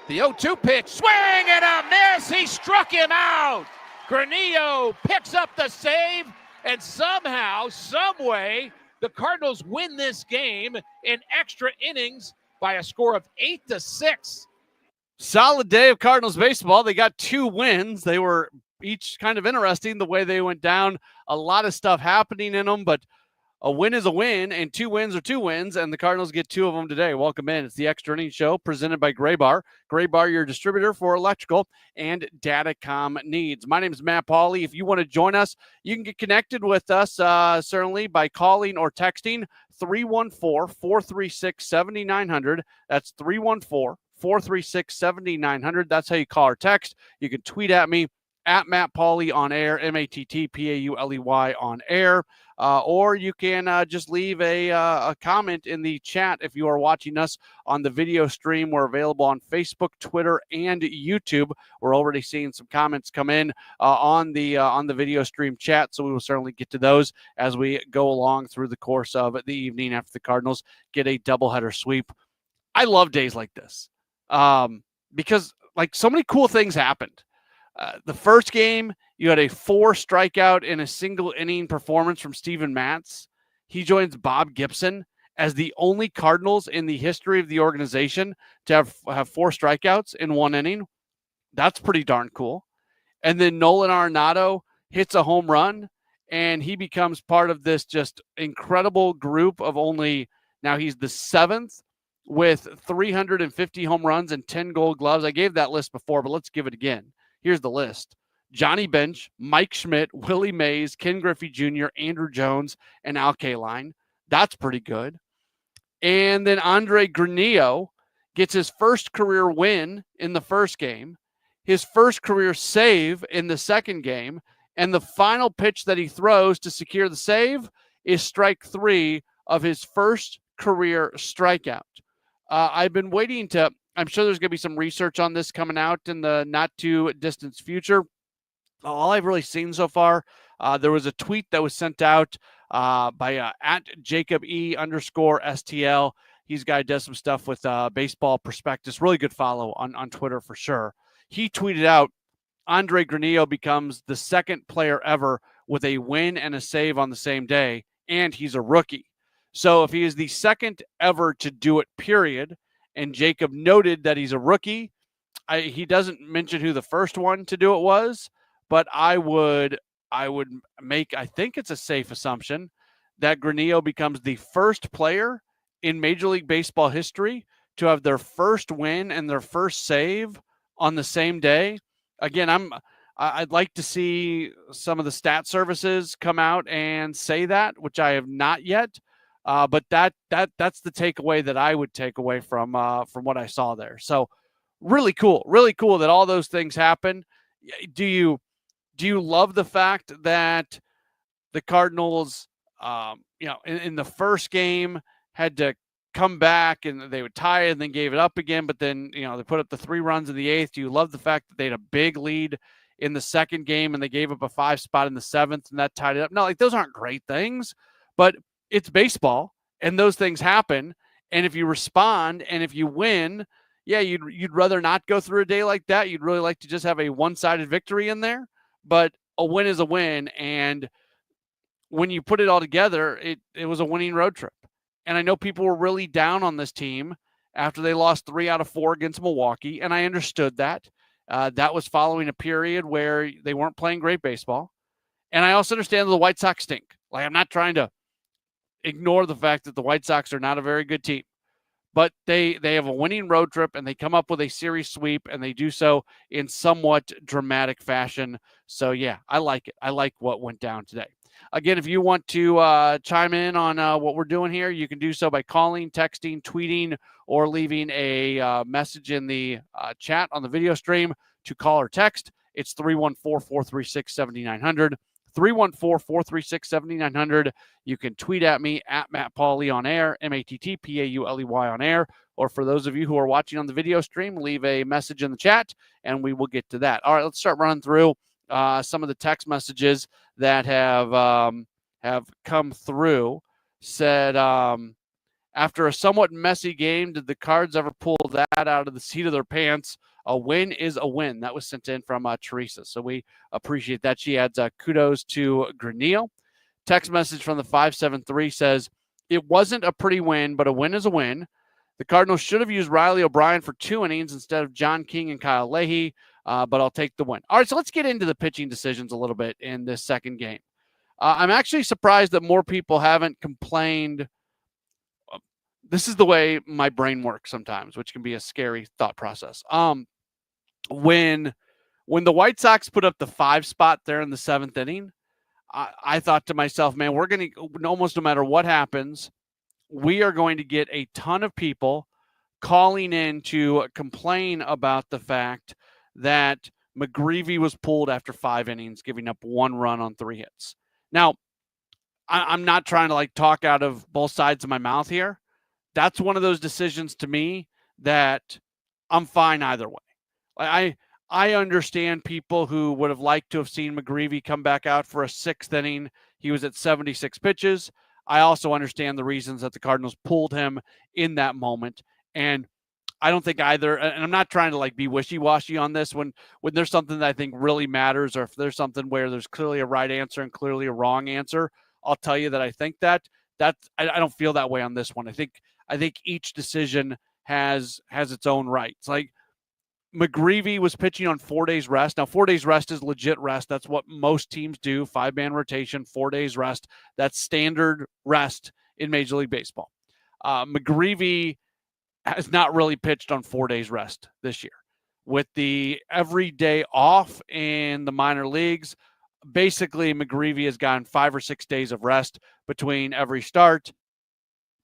The 0-2 pitch, swing and a miss. He struck him out. Granillo picks up the save, and somehow, someway, the Cardinals win this game in extra innings by a score of 8-6. Solid day of Cardinals baseball. They got 2 wins. They were each kind of interesting the way they went down. A lot of stuff happening in them, but a win is a win, and 2 wins are 2 wins, and the Cardinals get 2 of them today. Welcome in. It's the Extra Innings Show presented by Gray Bar. Gray Bar, your distributor for electrical and datacom needs. My name is Matt Pauley. If you want to join us, you can get connected with us certainly by calling or texting 314-436-7900. That's 314-436-7900. That's how you call or text. You can tweet at me at Matt Pauley on air, MattPauley on air. Or you can just leave a comment in the chat if you are watching us on the video stream. We're available on Facebook, Twitter, and YouTube. We're already seeing some comments come in on the video stream chat, so we will certainly get to those as we go along through the course of the evening after the Cardinals get a doubleheader sweep. I love days like this because like so many cool things happened. The first game, you had a 4 strikeout in a single inning performance from Steven Matz. He joins Bob Gibson as the only Cardinals in the history of the organization to have 4 strikeouts in 1 inning. That's pretty darn cool. And then Nolan Arenado hits a home run, and he becomes part of this just incredible group of now he's the 7th with 350 home runs and 10 gold gloves. I gave that list before, but let's give it again. Here's the list. Johnny Bench, Mike Schmidt, Willie Mays, Ken Griffey Jr., Andrew Jones, and Al Kaline. That's pretty good. And then Andre Granillo gets his first career win in the first game, his first career save in the second game, and the final pitch that he throws to secure the save is strike 3 of his first career strikeout. I've been waiting I'm sure there's going to be some research on this coming out in the not too distant future. All I've really seen so far, there was a tweet that was sent out by at Jacob E_STL. He's a guy who does some stuff with Baseball Prospectus. Really good follow on Twitter for sure. He tweeted out, Andre Granillo becomes the second player ever with a win and a save on the same day, and he's a rookie. So if he is the second ever to do it, period, and Jacob noted that he's a rookie. He doesn't mention who the first one to do it was, but I would make, I think it's a safe assumption that Granillo becomes the first player in Major League Baseball history to have their first win and their first save on the same day. Again, I'd like to see some of the stat services come out and say that, which I have not yet. But that's the takeaway that I would take away from what I saw there. So really cool that all those things happen. Do you love the fact that the Cardinals, in the first game had to come back and they would tie it and then gave it up again, but then, they put up the 3 runs in the 8th. Do you love the fact that they had a big lead in the second game and they gave up a 5 spot in the 7th and that tied it up? No, those aren't great things, but it's baseball and those things happen. And if you respond and if you win, you'd rather not go through a day like that. You'd really like to just have a one-sided victory in there, but a win is a win. And when you put it all together, it was a winning road trip. And I know people were really down on this team after they lost 3 out of 4 against Milwaukee. And I understood that. That was following a period where they weren't playing great baseball. And I also understand that the White Sox stink. I'm not trying to ignore the fact that the White Sox are not a very good team, but they have a winning road trip and they come up with a series sweep and they do so in somewhat dramatic fashion. So yeah, I like it. I like what went down today. Again, if you want to chime in on what we're doing here, you can do so by calling, texting, tweeting, or leaving a message in the chat on the video stream to call or text. It's 314-436-7900. 314-436-7900. You can tweet at me at Matt Pauley on air, MattPauley on air. Or for those of you who are watching on the video stream, leave a message in the chat and we will get to that. All right, let's start running through some of the text messages that have come through. Said After a somewhat messy game, did the Cards ever pull that out of the seat of their pants? A win is a win. That was sent in from Teresa. So we appreciate that. She adds kudos to Granillo. Text message from the 573 says, it wasn't a pretty win, but a win is a win. The Cardinals should have used Riley O'Brien for 2 innings instead of John King and Kyle Leahy, but I'll take the win. All right, so let's get into the pitching decisions a little bit in this second game. I'm actually surprised that more people haven't complained. This is the way my brain works sometimes, which can be a scary thought process. When the White Sox put up the 5 spot there in the 7th inning, I thought to myself, man, we're going to, almost no matter what happens, we are going to get a ton of people calling in to complain about the fact that McGreevy was pulled after 5 innings, giving up 1 run on 3 hits. Now, I'm not trying to like talk out of both sides of my mouth here. That's one of those decisions to me that I'm fine either way. I understand people who would have liked to have seen McGreevy come back out for a 6th inning. He was at 76 pitches. I also understand the reasons that the Cardinals pulled him in that moment. And I don't think either, and I'm not trying to like be wishy-washy on this, when there's something that I think really matters, or if there's something where there's clearly a right answer and clearly a wrong answer, I'll tell you that I think that I don't feel that way on this one. I think each decision has its own rights. Like McGreevy was pitching on 4 days rest. Now 4 days rest is legit rest. That's what most teams do. 5-man rotation, 4 days rest. That's standard rest in Major League Baseball. McGreevy has not really pitched on 4 days rest this year. With the every day off in the minor leagues, basically McGreevy has gotten 5 or 6 days of rest between every start.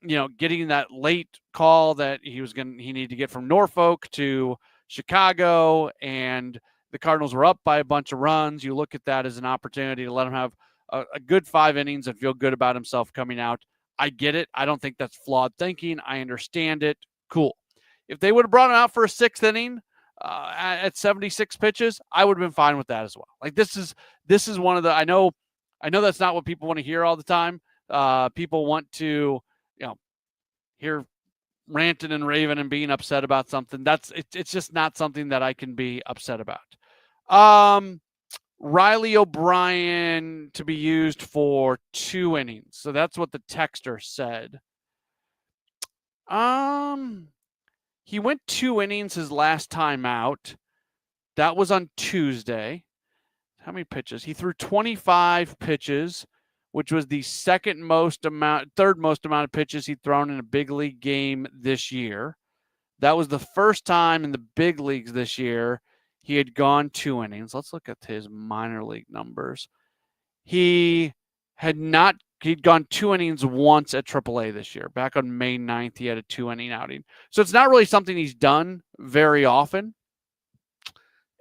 You know, getting that late call that he needed to get from Norfolk to Chicago, and the Cardinals were up by a bunch of runs. You look at that as an opportunity to let him have a good 5 innings and feel good about himself coming out. I get it. I don't think that's flawed thinking. I understand it. Cool. If they would have brought him out for a 6th inning at 76 pitches, I would have been fine with that as well. Like this is one of the, I know that's not what people want to hear all the time. People want to, hear ranting and raving and being upset about something. It's just not something that I can be upset about. Riley O'Brien to be used for 2 innings. So that's what the texter said. He went 2 innings his last time out. That was on Tuesday. How many pitches? He threw 25 pitches, which was the third most amount of pitches he'd thrown in a big league game this year. That was the first time in the big leagues this year he had gone 2 innings. Let's look at his minor league numbers. He'd gone 2 innings once at AAA this year. Back on May 9th, he had a 2-inning outing. So it's not really something he's done very often.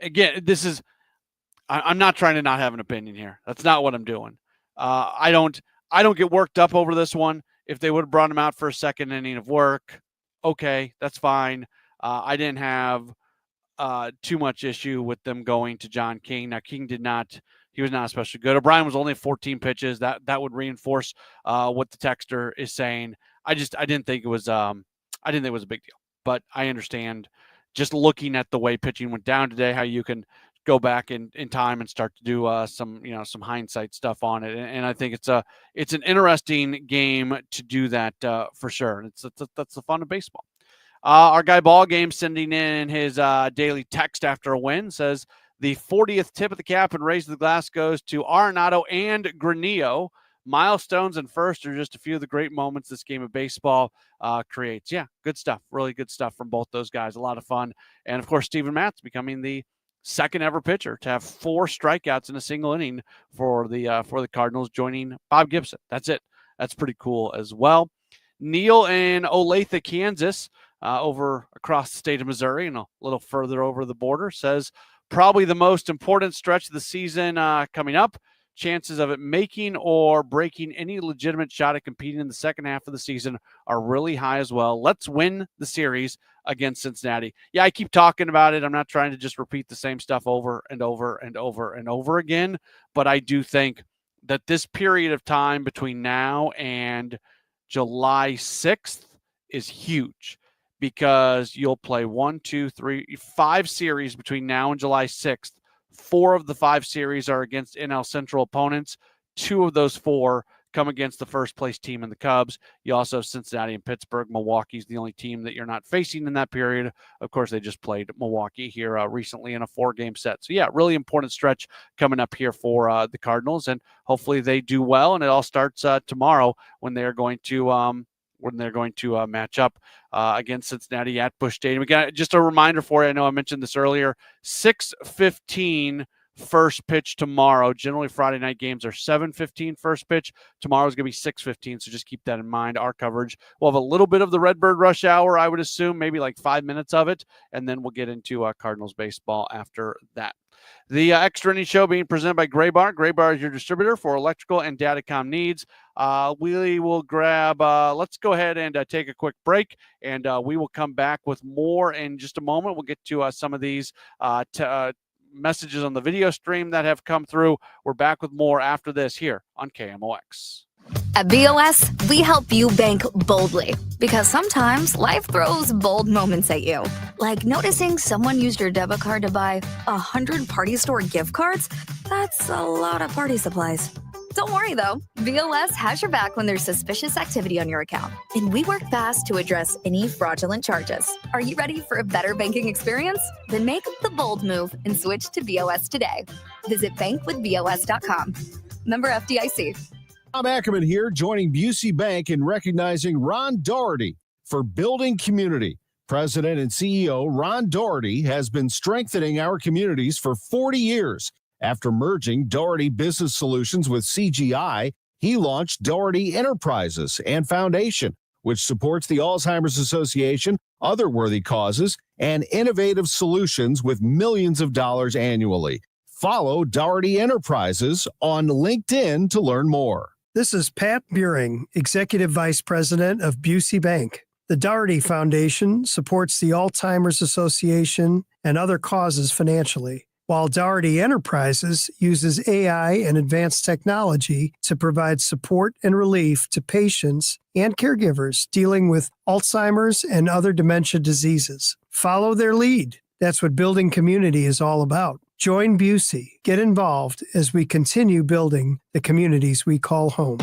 Again, I'm not trying to not have an opinion here. That's not what I'm doing. I don't get worked up over this one. If they would have brought him out for a 2nd inning of work, okay, that's fine. I didn't have too much issue with them going to John King. Now, King he was not especially good. O'Brien was only 14 pitches. That would reinforce what the texter is saying. I didn't think it was a big deal, but I understand just looking at the way pitching went down today, how you can go back in time and start to do some hindsight stuff on it. And I think it's an interesting game to do that for sure. And that's the fun of baseball. Our guy Ball Game sending in his daily text after a win says the 40th tip of the cap and raise the glass goes to Arenado and Granillo. Milestones and first are just a few of the great moments this game of baseball creates. Yeah, good stuff. Really good stuff from both those guys. A lot of fun. And of course, Steven Matz becoming the 2nd ever pitcher to have 4 strikeouts in a single inning for the Cardinals, joining Bob Gibson. That's it. That's pretty cool as well. Neil in Olathe, Kansas, over across the state of Missouri and a little further over the border, says probably the most important stretch of the season coming up. Chances of it making or breaking any legitimate shot at competing in the second half of the season are really high as well. Let's win the series against Cincinnati. Yeah, I keep talking about it. I'm not trying to just repeat the same stuff over and over and over and over again, but I do think that this period of time between now and July 6th is huge because you'll play 5 series between now and July 6th. 4 of the 5 series are against NL Central opponents. 2 of those 4 come against the first place team in the Cubs. You also have Cincinnati and Pittsburgh. Milwaukee's the only team that you're not facing in that period. Of course, they just played Milwaukee here recently in a 4-game set. So, yeah, really important stretch coming up here for the Cardinals, and hopefully they do well. And it all starts tomorrow when they're going to match up against Cincinnati at Busch Stadium. Again, just a reminder for you, I know I mentioned this earlier, 6:15 first pitch tomorrow. Generally, Friday night games are 7:15 first pitch. Tomorrow's going to be 6:15, so just keep that in mind. Our coverage, we'll have a little bit of the Redbird Rush Hour, I would assume, maybe like 5 minutes of it, and then we'll get into Cardinals baseball after that. The Extra Innings Show being presented by Gray Bar. Gray Bar is your distributor for electrical and datacom needs. We will grab, let's go ahead and take a quick break, and we will come back with more in just a moment. We'll get to some of these messages on the video stream that have come through. We're back with more after this here on KMOX. At BOS, we help you bank boldly because sometimes life throws bold moments at you. Like noticing someone used your debit card to buy 100 party store gift cards? That's a lot of party supplies. Don't worry though, BOS has your back when there's suspicious activity on your account, and we work fast to address any fraudulent charges. Are you ready for a better banking experience? Then make the bold move and switch to BOS today. Visit bankwithbos.com. Member FDIC. Tom Ackerman here, joining Busey Bank in recognizing Ron Doherty for building community. President and CEO Ron Doherty has been strengthening our communities for 40 years. After merging Doherty Business Solutions with CGI, he launched Doherty Enterprises and Foundation, which supports the Alzheimer's Association, other worthy causes, and innovative solutions with millions of dollars annually. Follow Doherty Enterprises on LinkedIn to learn more. This is Pat Buring, Executive Vice President of Busey Bank. The Doherty Foundation supports the Alzheimer's Association and other causes financially, while Doherty Enterprises uses AI and advanced technology to provide support and relief to patients and caregivers dealing with Alzheimer's and other dementia diseases. Follow their lead. That's what building community is all about. Join Busey. Get involved as we continue building the communities we call home.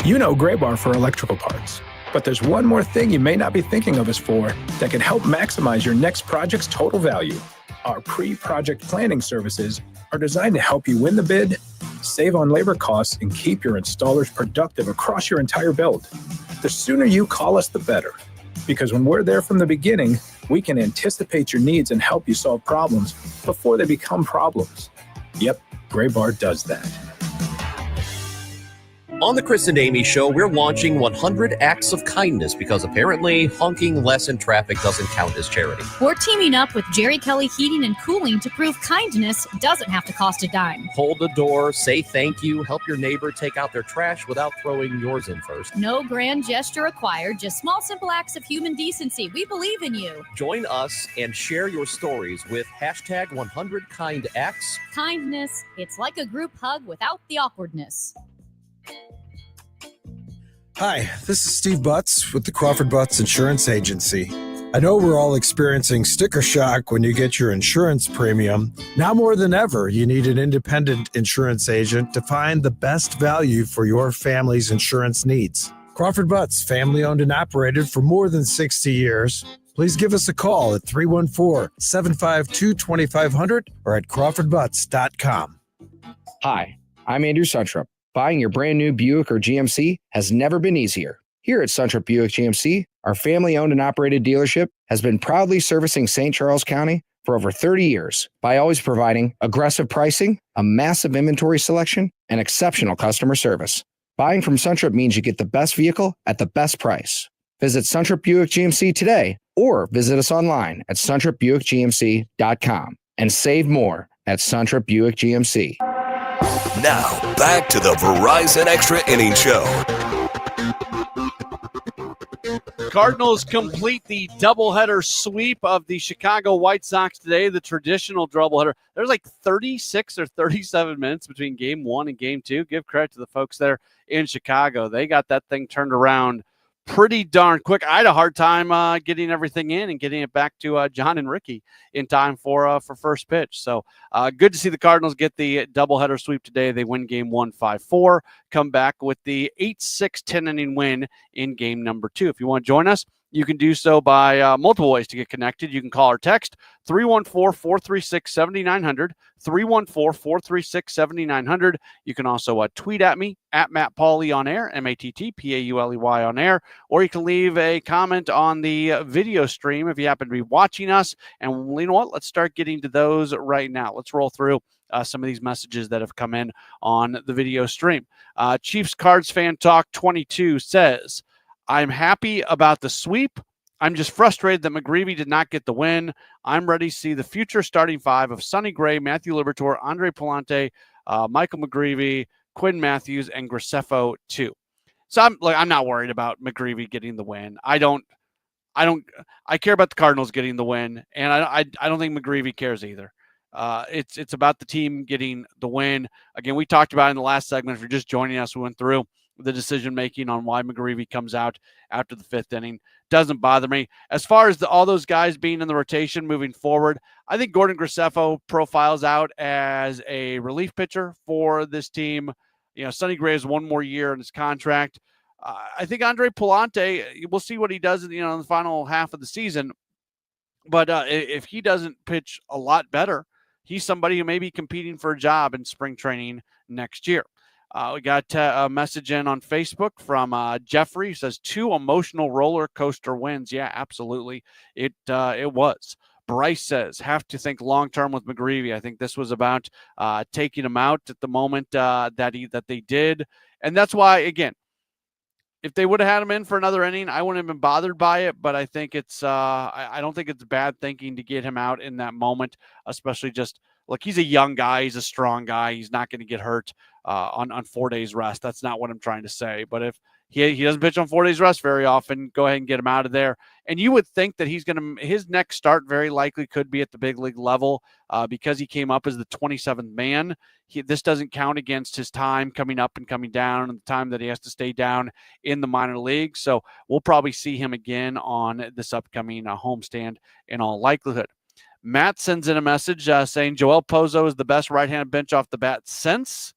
You know Gray Bar for electrical parts, but there's one more thing you may not be thinking of us for that can help maximize your next project's total value. Our pre-project planning services are designed to help you win the bid, save on labor costs, and keep your installers productive across your entire build. The sooner you call us, the better. Because when we're there from the beginning, we can anticipate your needs and help you solve problems before they become problems. Yep, Gray Bar does that. On the Chris and Amy Show, we're launching 100 Acts of Kindness because apparently honking less in traffic doesn't count as charity. We're teaming up with Jerry Kelly Heating and Cooling to prove kindness doesn't have to cost a dime. Hold the door, say thank you, help your neighbor take out their trash without throwing yours in first. No grand gesture required, just small, simple acts of human decency. We believe in you. Join us and share your stories with hashtag 100 Kind Acts. Kindness, it's like a group hug without the awkwardness. Hi, this is Steve Butts with the Crawford Butts Insurance Agency. I know we're all experiencing sticker shock when you get your insurance premium. Now more than ever, you need an independent insurance agent to find the best value for your family's insurance needs. Crawford Butts, family owned and operated for more than 60 years. Please give us a call at 314-752-2500 or at crawfordbutts.com. Hi, I'm Andrew Suntrup. Buying your brand new Buick or GMC has never been easier. Here at Suntrup Buick GMC, our family-owned and operated dealership has been proudly servicing St. Charles County for over 30 years by always providing aggressive pricing, a massive inventory selection, and exceptional customer service. Buying from Suntrup means you get the best vehicle at the best price. Visit Suntrup Buick GMC today or visit us online at suntrupbuickgmc.com and save more at Suntrup Buick GMC. Now, back to the Verizon Extra Innings Show. Cardinals complete the doubleheader sweep of the Chicago White Sox today, the traditional doubleheader. There's like 36 or 37 minutes between game one and game two. Give credit to the folks there in Chicago. They got that thing turned around pretty darn quick. I had a hard time getting everything in and getting it back to John and Ricky in time for first pitch. So good to see the Cardinals get the doubleheader sweep today. They win game 1 5-4, come back with the 8-6 10-inning win in game number 2. If you want to join us, you can do so by multiple ways to get connected. You can call or text 314-436-7900, 314-436-7900. You can also tweet at me at Matt Pauley on air, MattPauley on air, or you can leave a comment on the video stream if you happen to be watching us. And you know what? Let's start getting to those right now. Let's roll through some of these messages that have come in on the video stream. Chiefs Cards Fan Talk 22 says, I'm happy about the sweep. I'm just frustrated that McGreevy did not get the win. I'm ready to see the future starting five of Sonny Gray, Matthew Liberatore, Andre Palante, Michael McGreevy, Quinn Matthews, and Graceffo too. So I'm not worried about McGreevy getting the win. I care about the Cardinals getting the win, and I don't think McGreevy cares either. It's about the team getting the win. Again, we talked about in the last segment. If you're just joining us, we went through the decision-making on why McGreevy comes out after the 5th inning. Doesn't bother me. As far as all those guys being in the rotation moving forward, I think Gordon Graceffo profiles out as a relief pitcher for this team. You know, Sonny Gray has one more year in his contract. I think Andre Palante, we'll see what he does in the final half of the season. But if he doesn't pitch a lot better, he's somebody who may be competing for a job in spring training next year. We got a message in on Facebook from Jeffrey, who says 2 emotional roller coaster wins. Yeah, absolutely. It was. Bryce says, have to think long-term with McGreevy. I think this was about taking him out at the moment that they did. And that's why, again, if they would have had him in for another inning, I wouldn't have been bothered by it. But I think it's I don't think it's bad thinking to get him out in that moment, especially just look, he's a young guy. He's a strong guy. He's not going to get hurt on 4 days rest. That's not what I'm trying to say. But if he doesn't pitch on 4 days rest very often, go ahead and get him out of there. And you would think that his next start very likely could be at the big league level because he came up as the 27th man. This doesn't count against his time coming up and coming down and the time that he has to stay down in the minor league. So we'll probably see him again on this upcoming homestand in all likelihood. Matt sends in a message saying Joel Pozo is the best right-handed bench off the bat since,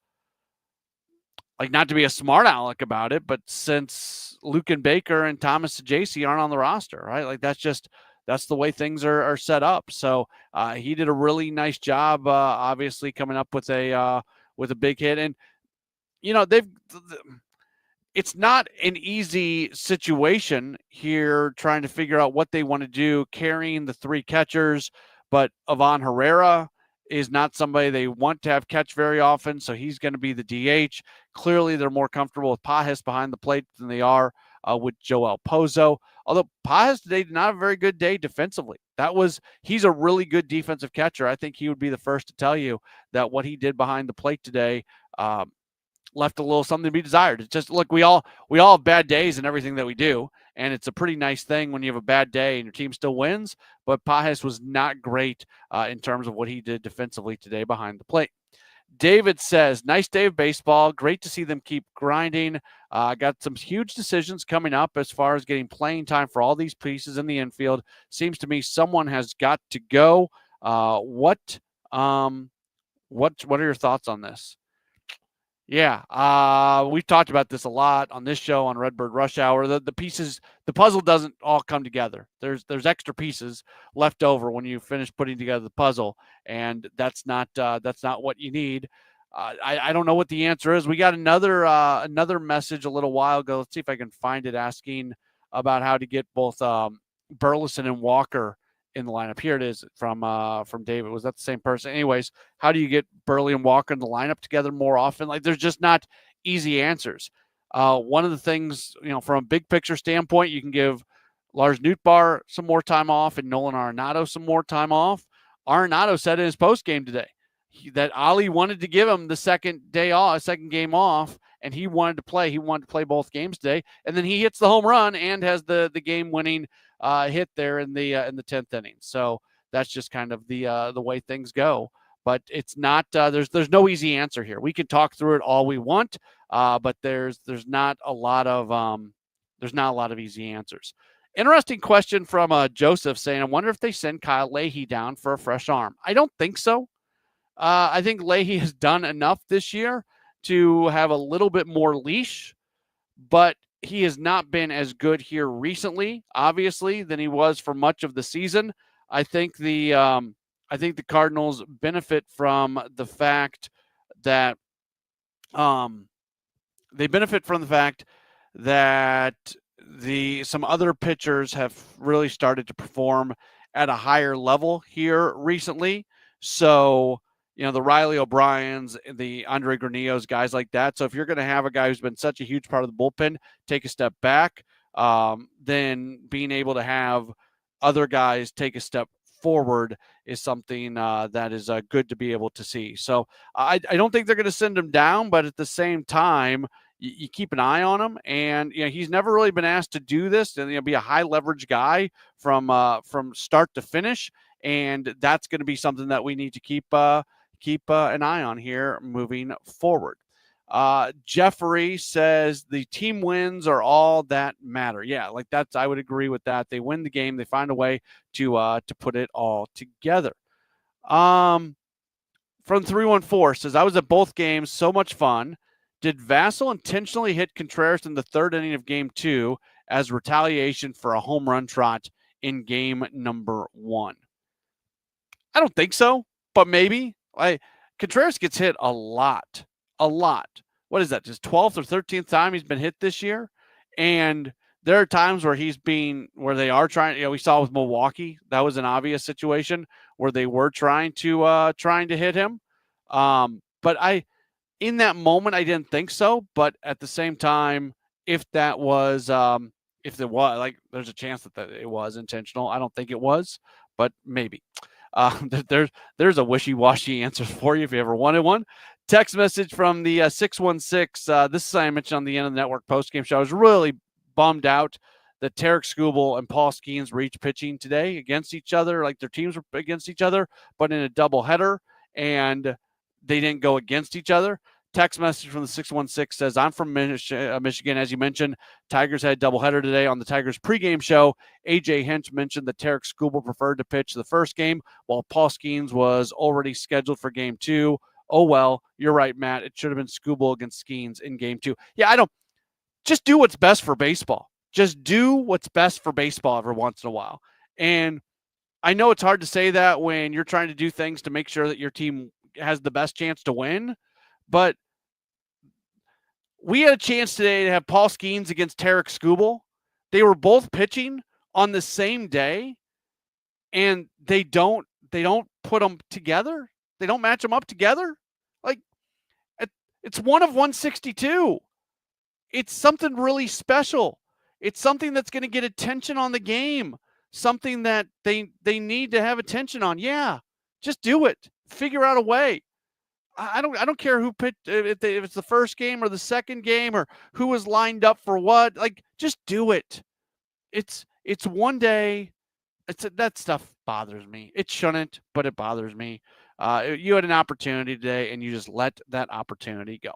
like, not to be a smart aleck about it, but since Lucan Baker and Thomas Sajasi aren't on the roster, right? Like, that's the way things are set up. So he did a really nice job, obviously coming up with a big hit. And, it's not an easy situation here trying to figure out what they want to do, carrying the 3 catchers. But Ivan Herrera is not somebody they want to have catch very often, so he's going to be the DH. Clearly, they're more comfortable with Pajes behind the plate than they are with Joel Pozo. Although Pajes today did not have a very good day defensively. He's a really good defensive catcher. I think he would be the first to tell you that what he did behind the plate today left a little something to be desired. It's just, look, we all have bad days in everything that we do, and it's a pretty nice thing when you have a bad day and your team still wins, but Pajes was not great in terms of what he did defensively today behind the plate. David says, nice day of baseball. Great to see them keep grinding. Got some huge decisions coming up as far as getting playing time for all these pieces in the infield. Seems to me someone has got to go. What are your thoughts on this? Yeah, we've talked about this a lot on this show on Redbird Rush Hour. The pieces, the puzzle doesn't all come together. There's extra pieces left over when you finish putting together the puzzle, and that's not what you need. I don't know what the answer is. We got another message a little while ago. Let's see if I can find it, asking about how to get both Burleson and Walker in the lineup. Here it is from David. Was that the same person? Anyways, how do you get Burley and Walker in the lineup together more often? Like, there's just not easy answers. One of the things, from a big picture standpoint, you can give Lars Nootbaar some more time off and Nolan Arenado some more time off. Arenado said in his post game today that Ali wanted to give him the second game off, and he wanted to play. He wanted to play both games today, and then he hits the home run and has the game winning hit there in the 10th inning. So that's just kind of the way things go. But it's not there's no easy answer here. We can talk through it all we want, but there's not a lot of there's not a lot of easy answers. Interesting question from Joseph saying, I wonder if they send Kyle Leahy down for a fresh arm. I don't think so. I think Leahy has done enough this year to have a little bit more leash, but he has not been as good here recently, obviously, than he was for much of the season. I think the Cardinals benefit from the fact that some other pitchers have really started to perform at a higher level here recently. So, the Riley O'Briens, the Andre Granillos, guys like that. So if you're going to have a guy who's been such a huge part of the bullpen take a step back, then being able to have other guys take a step forward is something that is good to be able to see. So I don't think they're going to send him down, but at the same time, you keep an eye on him, and he's never really been asked to do this and be a high leverage guy from start to finish, and that's going to be something that we need to keep an eye on here moving forward. Jeffrey says the team wins are all that matter. Yeah, I would agree with that. They win the game, they find a way to put it all together. From 314 says, I was at both games, so much fun. Did Vassell intentionally hit Contreras in the third inning of game 2 as retaliation for a home run trot in game number 1? I don't think so, but maybe. Contreras gets hit a lot. What is that? Just 12th or 13th time he's been hit this year? And there are times where where they are trying, we saw with Milwaukee, that was an obvious situation where they were trying to hit him. But in that moment, I didn't think so. But at the same time, if there was, there's a chance that it was intentional. I don't think it was, but maybe. There's a wishy-washy answer for you if you ever wanted one. Text message from the 616. This is I mentioned on the end of the network postgame show. I was really bummed out that Tarek Skubal and Paul Skeens were each pitching today against each other, like their teams were against each other, but in a doubleheader, and they didn't go against each other. Text message from the 616 says, I'm from Michigan. As you mentioned, Tigers had a doubleheader today on the Tigers pregame show. AJ Hinch mentioned that Tarek Skubal preferred to pitch the first game while Paul Skeens was already scheduled for game 2. Oh, well, you're right, Matt. It should have been Skubal against Skeens in game 2. Yeah, just do what's best for baseball. Just do what's best for baseball every once in a while. And I know it's hard to say that when you're trying to do things to make sure that your team has the best chance to win, but we had a chance today to have Paul Skeens against Tarek Skubal. They were both pitching on the same day, and they don't put them together. They don't match them up together. It's one of 162. It's something really special. It's something that's going to get attention on the game. Something that they need to have attention on. Yeah, just do it. Figure out a way. I don't care who pitched, if it's the first game or the second game or who was lined up for what. Just do it. It's one day. That stuff bothers me. It shouldn't, but it bothers me. You had an opportunity today, and you just let that opportunity go.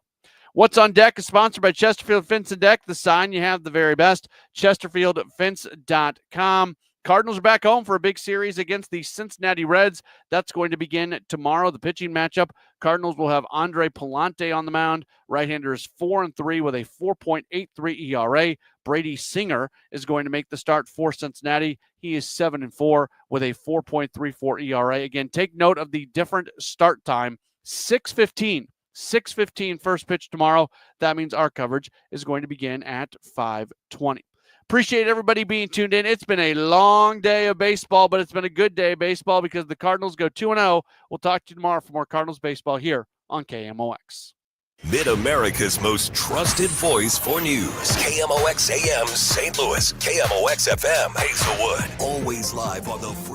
What's on Deck is sponsored by Chesterfield Fence and Deck. The sign you have the very best. ChesterfieldFence.com. Cardinals are back home for a big series against the Cincinnati Reds. That's going to begin tomorrow, the pitching matchup. Cardinals will have Andre Palante on the mound. Right-hander is 4-3 with a 4.83 ERA. Brady Singer is going to make the start for Cincinnati. He is 7-4 with a 4.34 ERA. Again, take note of the different start time. 6:15 first pitch tomorrow. That means our coverage is going to begin at 5:20. Appreciate everybody being tuned in. It's been a long day of baseball, but it's been a good day of baseball because the Cardinals go 2-0. We'll talk to you tomorrow for more Cardinals baseball here on KMOX. Mid-America's most trusted voice for news. KMOX AM St. Louis, KMOX FM Hazelwood. Always live on the free